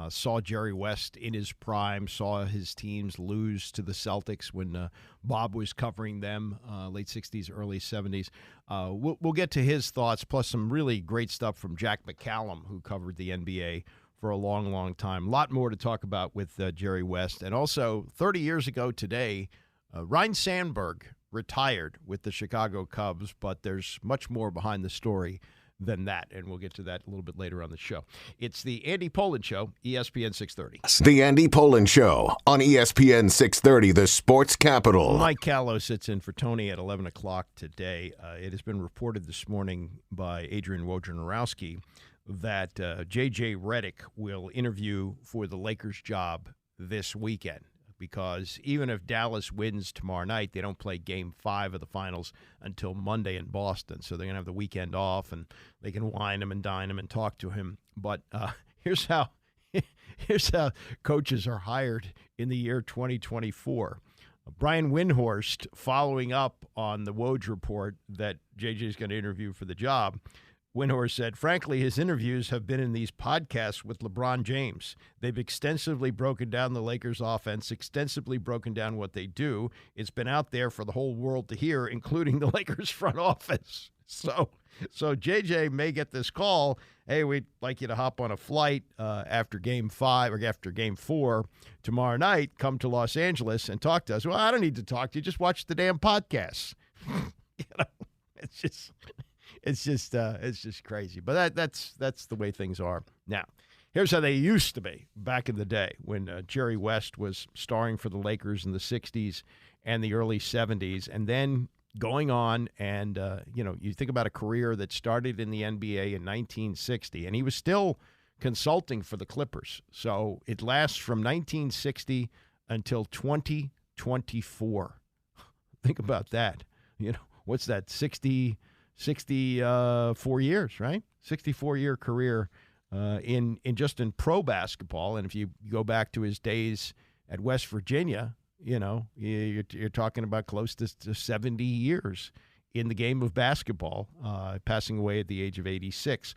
Saw Jerry West in his prime, saw his teams lose to the Celtics when Bob was covering them, late 60s, early 70s. We'll get to his thoughts, plus some really great stuff from Jack McCallum, who covered the NBA for a long, long time. A lot more to talk about with Jerry West. And also, 30 years ago today, Ryne Sandberg retired with the Chicago Cubs, but there's much more behind the story than that. And we'll get to that a little bit later on the show. It's the Andy Pollin Show, ESPN 630. The Andy Pollin Show on ESPN 630, the sports capital. Mike Callow sits in for Tony at 11 o'clock today. It has been reported this morning by Adrian Wojnarowski that J.J. Redick will interview for the Lakers job this weekend, because even if Dallas wins tomorrow night, they don't play Game 5 of the finals until Monday in Boston. So they're going to have the weekend off, and they can wine him and dine him and talk to him. But here's how coaches are hired in the year 2024. Brian Windhorst, following up on the Woj report that J.J. is going to interview for the job, Windhorst said, frankly, his interviews have been in these podcasts with LeBron James. They've extensively broken down the Lakers offense, extensively broken down what they do. It's been out there for the whole world to hear, including the Lakers front office. So JJ may get this call. Hey, we'd like you to hop on a flight after Game 5 or after Game 4 tomorrow night. Come to Los Angeles and talk to us. Well, I don't need to talk to you. Just watch the damn podcasts. It's just crazy. But that's the way things are now. Here's how they used to be back in the day when Jerry West was starring for the Lakers in the 60s and the early 70s, and then going on and, you think about a career that started in the NBA in 1960, and he was still consulting for the Clippers. So it lasts from 1960 until 2024. Think about that. What's that, 64 years, right? 64-year career in pro basketball. And if you go back to his days at West Virginia, you're talking about close to 70 years in the game of basketball, passing away at the age of 86.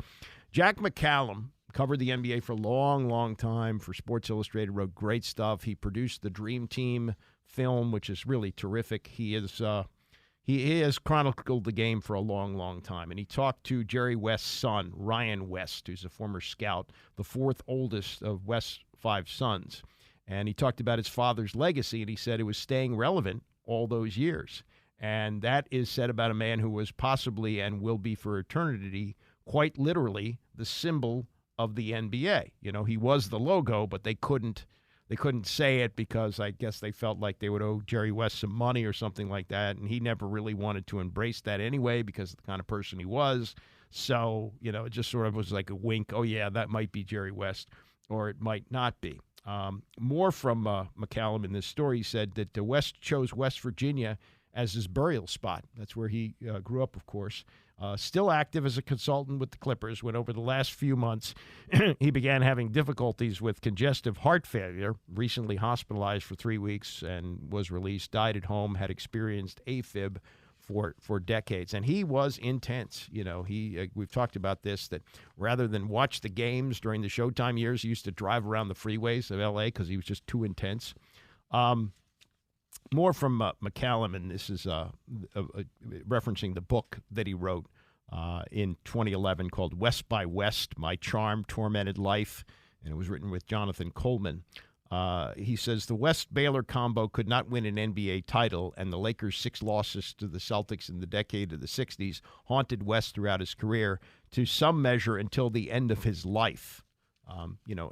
Jack McCallum covered the NBA for a long, long time for Sports Illustrated, wrote great stuff. He produced the Dream Team film, which is really terrific. He has chronicled the game for a long, long time. And he talked to Jerry West's son, Ryan West, who's a former scout, the fourth oldest of West's 5 sons. And he talked about his father's legacy, and he said it was staying relevant all those years. And that is said about a man who was possibly and will be for eternity, quite literally, the symbol of the NBA. He was the logo, but they couldn't say it because I guess they felt like they would owe Jerry West some money or something like that, and he never really wanted to embrace that anyway because of the kind of person he was. So, it just sort of was like a wink, oh, yeah, that might be Jerry West, or it might not be. More from McCallum in this story. He said that West chose West Virginia as his burial spot. That's where he grew up, of course. Still active as a consultant with the Clippers, when over the last few months he began having difficulties with congestive heart failure, recently hospitalized for 3 weeks and was released, died at home, had experienced AFib for decades. And he was intense. We've talked about this, that rather than watch the games during the Showtime years, he used to drive around the freeways of L.A. because he was just too intense. More from McCallum, and this is referencing the book that he wrote in 2011 called West by West, My Charmed, Tormented Life, and it was written with Jonathan Coleman. He says the West-Baylor combo could not win an NBA title, and the Lakers' 6 losses to the Celtics in the decade of the 60s haunted West throughout his career, to some measure until the end of his life.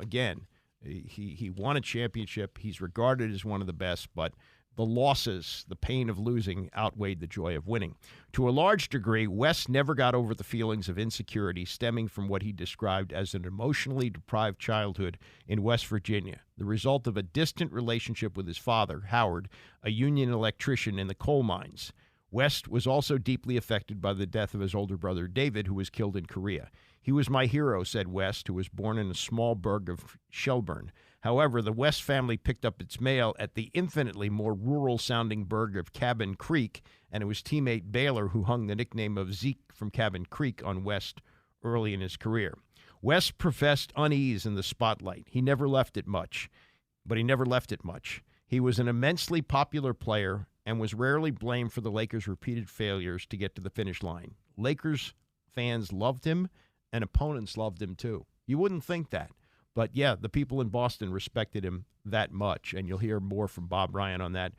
Again, he won a championship. He's regarded as one of the best, but the losses, the pain of losing, outweighed the joy of winning. To a large degree, West never got over the feelings of insecurity stemming from what he described as an emotionally deprived childhood in West Virginia, the result of a distant relationship with his father, Howard, a union electrician in the coal mines. West was also deeply affected by the death of his older brother, David, who was killed in Korea. He was my hero, said West, who was born in a small burg of Shelburne. However, the West family picked up its mail at the infinitely more rural-sounding burg of Cabin Creek, and it was teammate Baylor who hung the nickname of Zeke from Cabin Creek on West early in his career. West professed unease in the spotlight. He never left it much, but he never left it much. He was an immensely popular player and was rarely blamed for the Lakers' repeated failures to get to the finish line. Lakers fans loved him, and opponents loved him too. You wouldn't think that. But, yeah, the people in Boston respected him that much, and you'll hear more from Bob Ryan on that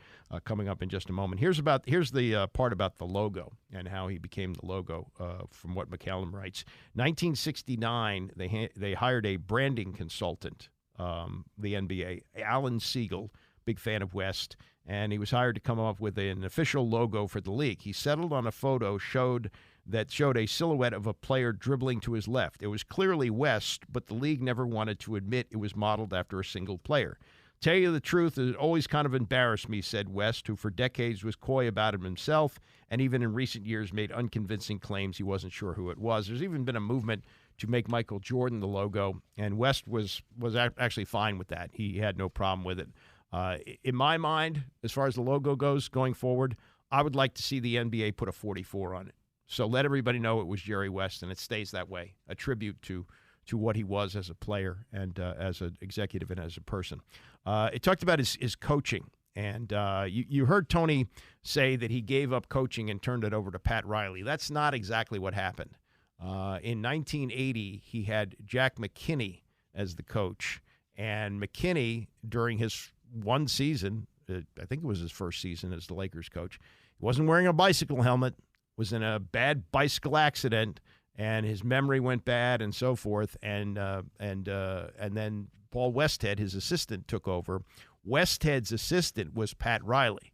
coming up in just a moment. Here's the part about the logo and how he became the logo from what McCallum writes. 1969, they hired a branding consultant, the NBA, Alan Siegel, big fan of West, and he was hired to come up with an official logo for the league. He settled on a photo showed a silhouette of a player dribbling to his left. It was clearly West, but the league never wanted to admit it was modeled after a single player. Tell you the truth, it always kind of embarrassed me, said West, who for decades was coy about it himself, and even in recent years made unconvincing claims he wasn't sure who it was. There's even been a movement to make Michael Jordan the logo, and West was actually fine with that. He had no problem with it. In my mind, as far as the logo goes going forward, I would like to see the NBA put a 44 on it. So let everybody know it was Jerry West, and it stays that way, a tribute to what he was as a player and as an executive and as a person. It talked about his coaching, and you heard Tony say that he gave up coaching and turned it over to Pat Riley. That's not exactly what happened. In 1980, he had Jack McKinney as the coach, and McKinney, during his one season, I think it was his first season as the Lakers coach, he wasn't wearing a bicycle helmet, was in a bad bicycle accident, and his memory went bad and so forth. And then Paul Westhead, his assistant, took over. Westhead's assistant was Pat Riley.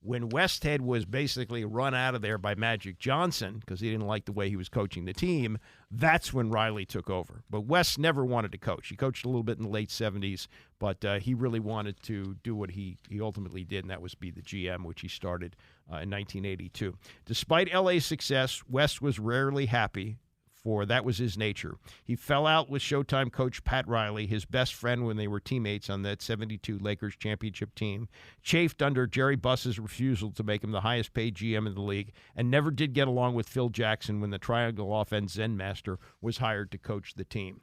When Westhead was basically run out of there by Magic Johnson because he didn't like the way he was coaching the team, that's when Riley took over. But West never wanted to coach. He coached a little bit in the late 70s, but he really wanted to do what he ultimately did, and that was be the GM, which he started in 1982. Despite LA's success, West was rarely happy, for that was his nature. He fell out with Showtime coach Pat Riley, his best friend when they were teammates on that 72 Lakers championship team, chafed under Jerry Buss's refusal to make him the highest-paid GM in the league, and never did get along with Phil Jackson when the Triangle Offense Zen Master was hired to coach the team.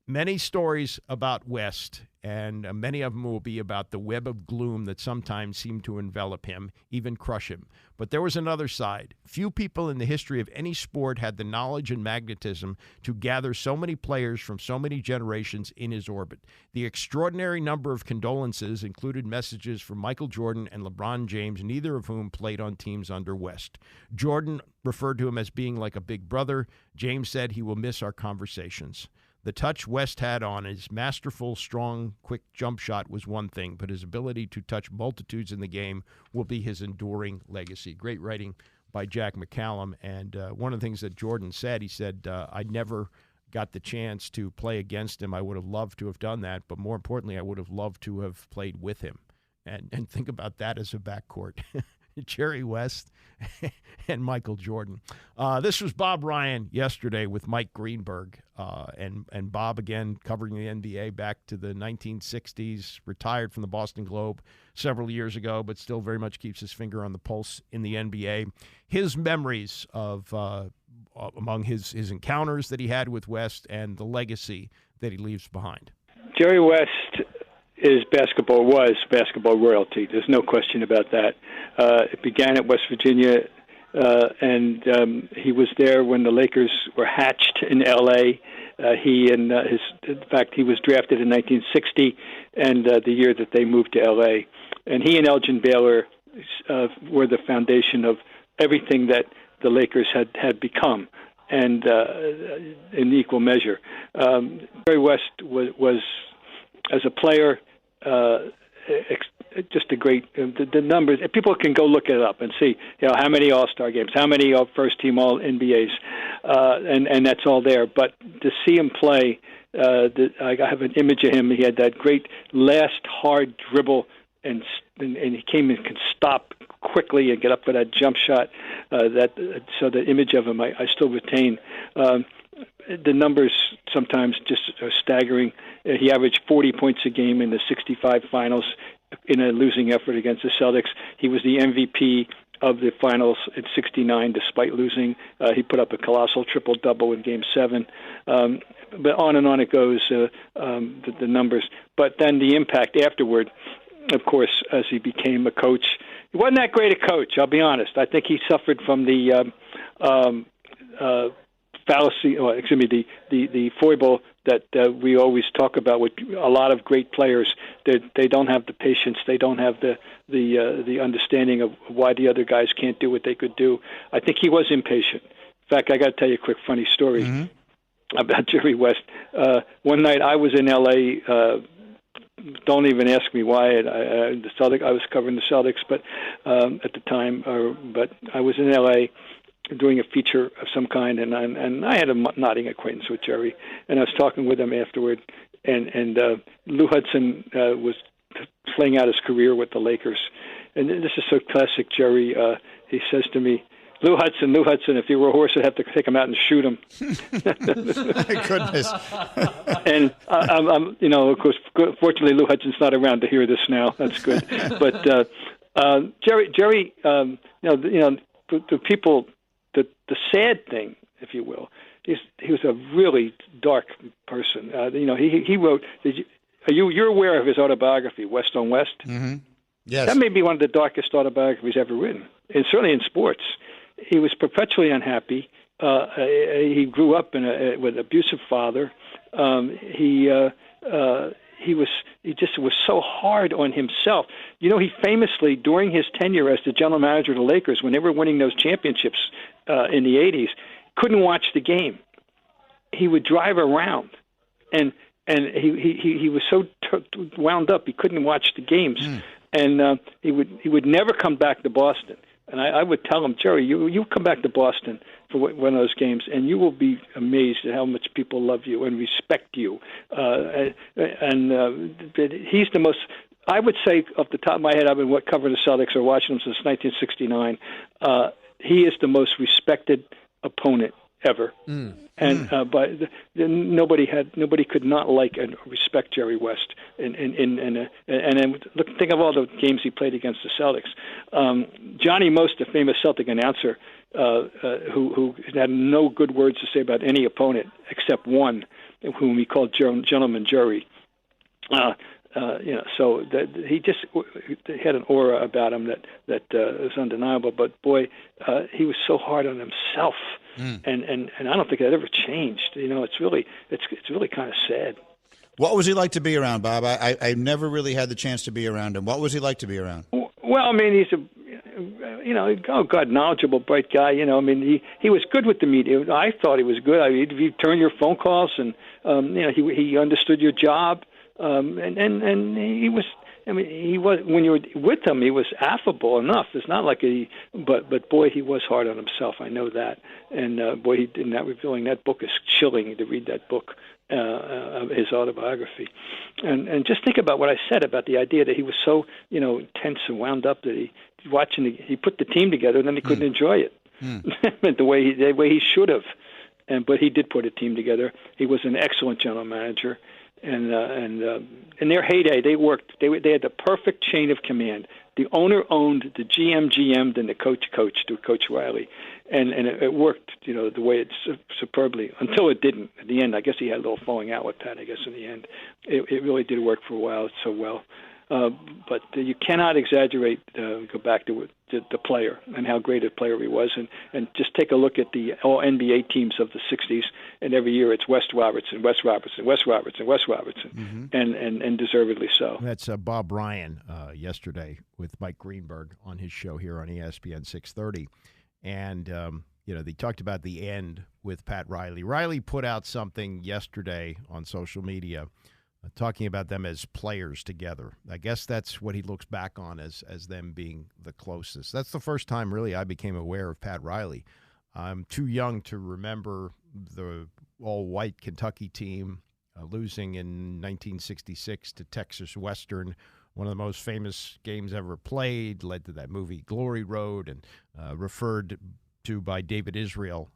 Many stories about West, and many of them will be about the web of gloom that sometimes seemed to envelop him, even crush him. But there was another side. Few people in the history of any sport had the knowledge and magnetism to gather so many players from so many generations in his orbit. The extraordinary number of condolences included messages from Michael Jordan and LeBron James, neither of whom played on teams under West. Jordan referred to him as being like a big brother. James said he will miss our conversations. The touch West had on his masterful, strong, quick jump shot was one thing, but his ability to touch multitudes in the game will be his enduring legacy. Great writing by Jack McCallum. And one of the things that Jordan said, he said, I never got the chance to play against him. I would have loved to have done that, but more importantly, I would have loved to have played with him. And think about that as a backcourt. Jerry West and Michael Jordan. This was Bob Ryan yesterday with Mike Greenberg, and Bob again covering the NBA back to the 1960s, retired from the Boston Globe several years ago, but still very much keeps his finger on the pulse in the NBA. His memories of among his encounters that he had with West and the legacy that he leaves behind. Jerry West was basketball royalty. There's no question about that. It began at West Virginia, and he was there when the Lakers were hatched in L.A. In fact, he was drafted in 1960, and the year that they moved to L.A. And he and Elgin Baylor were the foundation of everything that the Lakers had become, and in equal measure. Jerry West was as a player, just a great. The numbers. People can go look it up and see, how many All-Star games, how many first-team All-NBAs, and that's all there. But to see him play, I have an image of him. He had that great last hard dribble, and he came and could stop quickly and get up for that jump shot. So the image of him, I still retain. The numbers sometimes just are staggering. He averaged 40 points a game in the 65 finals in a losing effort against the Celtics. He was the MVP of the finals in 69 despite losing. He put up a colossal triple-double in Game 7. But on and on it goes, the numbers. But then the impact afterward, of course, as he became a coach. He wasn't that great a coach, I'll be honest. I think he suffered from the fallacy, or excuse me, the foible that we always talk about with a lot of great players. They don't have the patience. They don't have the understanding of why the other guys can't do what they could do. I think he was impatient. In fact, I got to tell you a quick funny story about Jerry West. One night I was in L.A. Don't even ask me why. I was covering the Celtics, but at the time, but I was in L.A. doing a feature of some kind, and I had a nodding acquaintance with Jerry, and I was talking with him afterward, and Lou Hudson was playing out his career with the Lakers, and this is so classic Jerry. He says to me, Lou Hudson, if you were a horse, I'd have to take him out and shoot him. My goodness. And I'm, of course, fortunately, Lou Hudson's not around to hear this now. That's good. But Jerry, the people, the sad thing, if you will, is he was a really dark person. He wrote. You're aware of his autobiography, West on West? Mm-hmm. Yes. That may be one of the darkest autobiographies ever written, and certainly in sports. He was perpetually unhappy. He grew up with an abusive father. He just was so hard on himself. He famously, during his tenure as the general manager of the Lakers, when they were winning those championships in the 80s, couldn't watch the game. He would drive around, and he was so wound up he couldn't watch the games, and he would never come back to Boston. And I would tell him, Jerry, you come back to Boston for one of those games, and you will be amazed at how much people love you and respect you. He's the most, I would say, off the top of my head, I've been covering the Celtics or watching them since 1969. He is the most respected opponent ever. But nobody could not like and respect Jerry West. And then think of all the games he played against the Celtics. Johnny Most, the famous Celtic announcer, who had no good words to say about any opponent except one, whom he called Gentleman Jerry. So that he had an aura about him that was undeniable. But boy, he was so hard on himself, and I don't think that ever changed. It's really kind of sad. What was he like to be around, Bob? I never really had the chance to be around him. What was he like to be around? Well, I mean, he's knowledgeable, bright guy. He was good with the media. I thought he was good. He'd return your phone calls, and he understood your job. And he was. He was, when you were with him, he was affable enough. It's not like but boy, he was hard on himself. I know that, and boy, he did not revealing. That book is chilling to read. That book, his autobiography, and just think about what I said about the idea that he was so tense and wound up that he put the team together and then he couldn't enjoy it the way he should have, but he did put a team together. He was an excellent general manager. And in their heyday, they had the perfect chain of command. The owner owned, the GM GM'd, and the coach coached to Coach Riley, and it worked, the way it's superbly until it didn't. At the end, I guess he had a little falling out with Pat. I guess in the end, it really did work for a while so well. But you cannot exaggerate. Go back to the player and how great a player he was, and just take a look at the all NBA teams of the '60s. And every year it's West Robertson, and deservedly so. That's Bob Ryan yesterday with Mike Greenberg on his show here on ESPN 630, and they talked about the end with Pat Riley. Riley put out something yesterday on social media. Talking about them as players together. I guess that's what he looks back on as them being the closest. That's the first time, really, I became aware of Pat Riley. I'm too young to remember the all-white Kentucky team losing in 1966 to Texas Western, one of the most famous games ever played, led to that movie Glory Road, and referred to by David Israel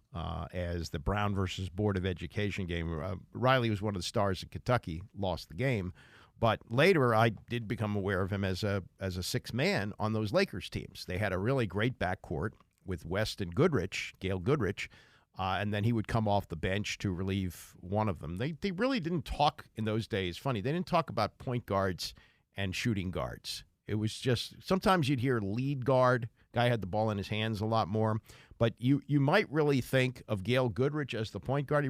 as the Brown versus Board of Education game. Riley was one of the stars of Kentucky, lost the game. But later, I did become aware of him as a sixth man on those Lakers teams. They had a really great backcourt with West and Goodrich, Gail Goodrich, and then he would come off the bench to relieve one of them. They really didn't talk in those days. Funny, they didn't talk about point guards and shooting guards. It was just, sometimes you'd hear lead guard, Guy had the ball in his hands a lot more. But you might really think of Gail Goodrich as the point guard.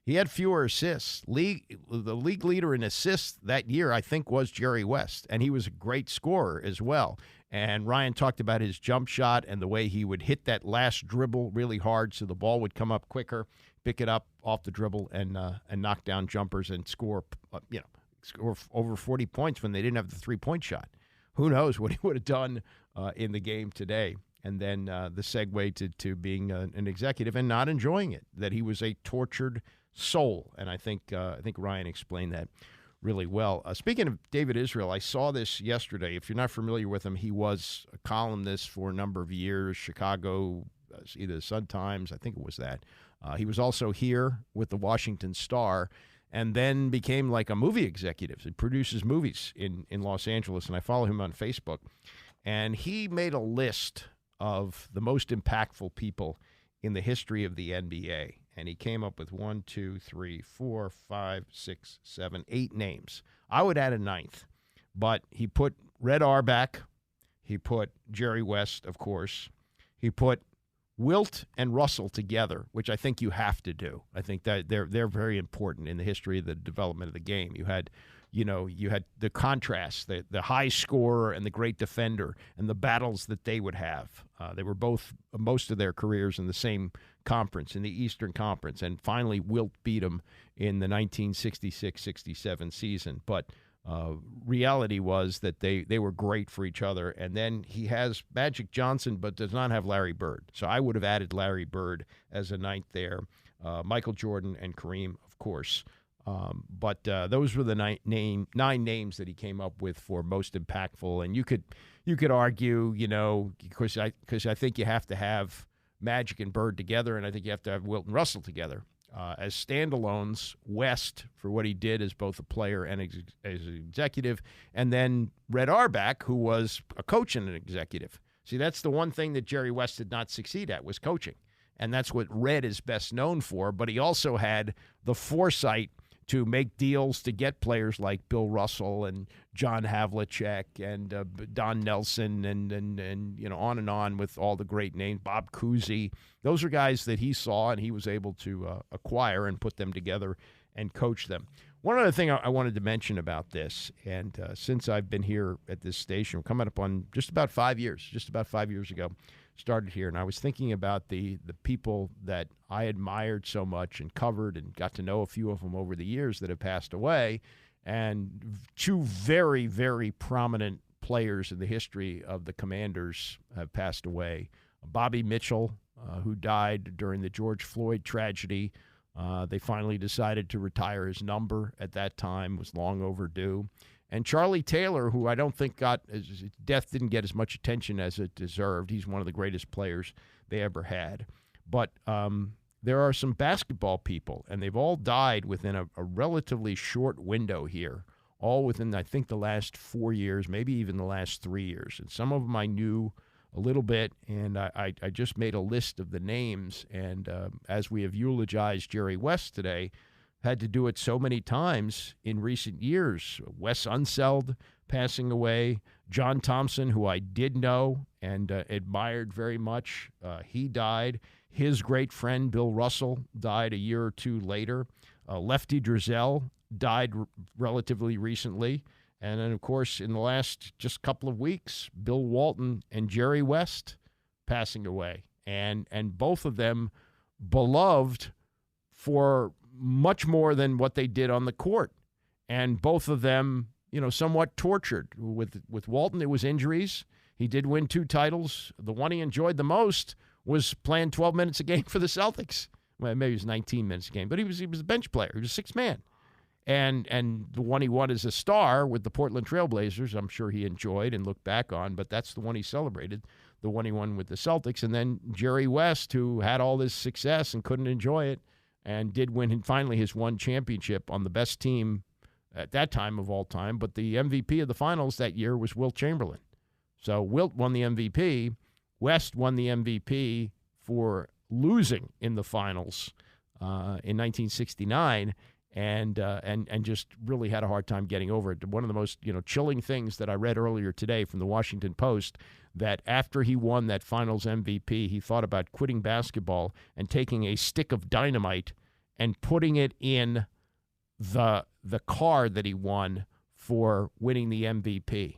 He had fewer assists. The league leader in assists that year, I think, was Jerry West, and he was a great scorer as well. And Ryan talked about his jump shot and the way he would hit that last dribble really hard so the ball would come up quicker, pick it up off the dribble, and knock down jumpers and score over 40 points when they didn't have the three-point shot. Who knows what he would have done in the game today. And then the segue to being an executive and not enjoying it, that he was a tortured soul. And I think Ryan explained that really well. Speaking of David Israel, I saw this yesterday. If you're not familiar with him, he was a columnist for a number of years, Chicago, either the Sun-Times, I think it was that. He was also here with the Washington Star and then became like a movie executive. He produces movies in Los Angeles, and I follow him on Facebook. And he made a list of the most impactful people in the history of the NBA. And he came up with 1, 2, 3, 4, 5, 6, 7, 8 names. I would add a ninth. But he put Red Auerbach. He put Jerry West, of course. He put Wilt and Russell together, which I think you have to do. I think that they're very important in the history of the development of the game. You had the contrast, the high scorer and the great defender, and the battles that they would have. They were both most of their careers in the same conference, in the Eastern Conference, and finally Wilt beat them in the 1966-67 season. But reality was that they were great for each other. And then he has Magic Johnson, but does not have Larry Bird. So I would have added Larry Bird as a ninth there. Michael Jordan and Kareem, of course. But those were the nine names that he came up with for most impactful. And you could argue, because I think you have to have Magic and Bird together, and I think you have to have Wilt and Russell together. As standalones, West for what he did as both a player and as an executive, and then Red Auerbach, who was a coach and an executive. See, that's the one thing that Jerry West did not succeed at, was coaching. And that's what Red is best known for. But he also had the foresight to make deals to get players like Bill Russell and John Havlicek and Don Nelson and on and on with all the great names, Bob Cousy. Those are guys that he saw and he was able to acquire and put them together and coach them. One other thing I wanted to mention about this, and since I've been here at this station, we're coming up on just about 5 years ago, started here, and I was thinking about the people that I admired so much and covered and got to know a few of them over the years that have passed away, and two very, very prominent players in the history of the Commanders have passed away. Bobby Mitchell, who died during the George Floyd tragedy. They finally decided to retire his number at that time, was long overdue. And Charlie Taylor, who I don't think his death didn't get as much attention as it deserved. He's one of the greatest players they ever had. But there are some basketball people, and they've all died within a relatively short window here, all within, I think, the last 4 years, maybe even the last 3 years. And some of them I knew a little bit, and I just made a list of the names. And as we have eulogized Jerry West today, had to do it so many times in recent years. Wes Unseld passing away. John Thompson, who I did know and admired very much, he died. His great friend Bill Russell died a year or two later. Lefty Driesell died relatively recently. And then, of course, in the last just couple of weeks, Bill Walton and Jerry West passing away. And both of them beloved for much more than what they did on the court. And both of them, somewhat tortured. With Walton, it was injuries. He did win 2 titles. The one he enjoyed the most was playing 12 minutes a game for the Celtics. Well, maybe it was 19 minutes a game, but he was a bench player. He was a sixth man. And the one he won as a star with the Portland Trailblazers, I'm sure he enjoyed and looked back on, but that's the one he celebrated, the one he won with the Celtics. And then Jerry West, who had all this success and couldn't enjoy it, and did win finally his one championship on the best team at that time of all time. But the MVP of the finals that year was Wilt Chamberlain. So Wilt won the MVP. West won the MVP for losing in the finals in 1969. and just really had a hard time getting over it. One of the most chilling things that I read earlier today from the Washington Post, that after he won that Finals MVP, he thought about quitting basketball and taking a stick of dynamite and putting it in the car that he won for winning the MVP.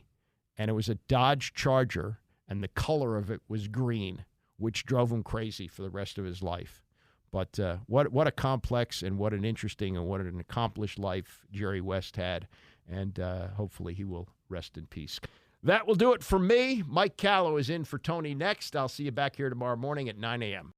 And it was a Dodge Charger, and the color of it was green, which drove him crazy for the rest of his life. But what a complex and what an interesting and what an accomplished life Jerry West had, and hopefully he will rest in peace. That will do it for me. Mike Callow is in for Tony next. I'll see you back here tomorrow morning at 9 a.m.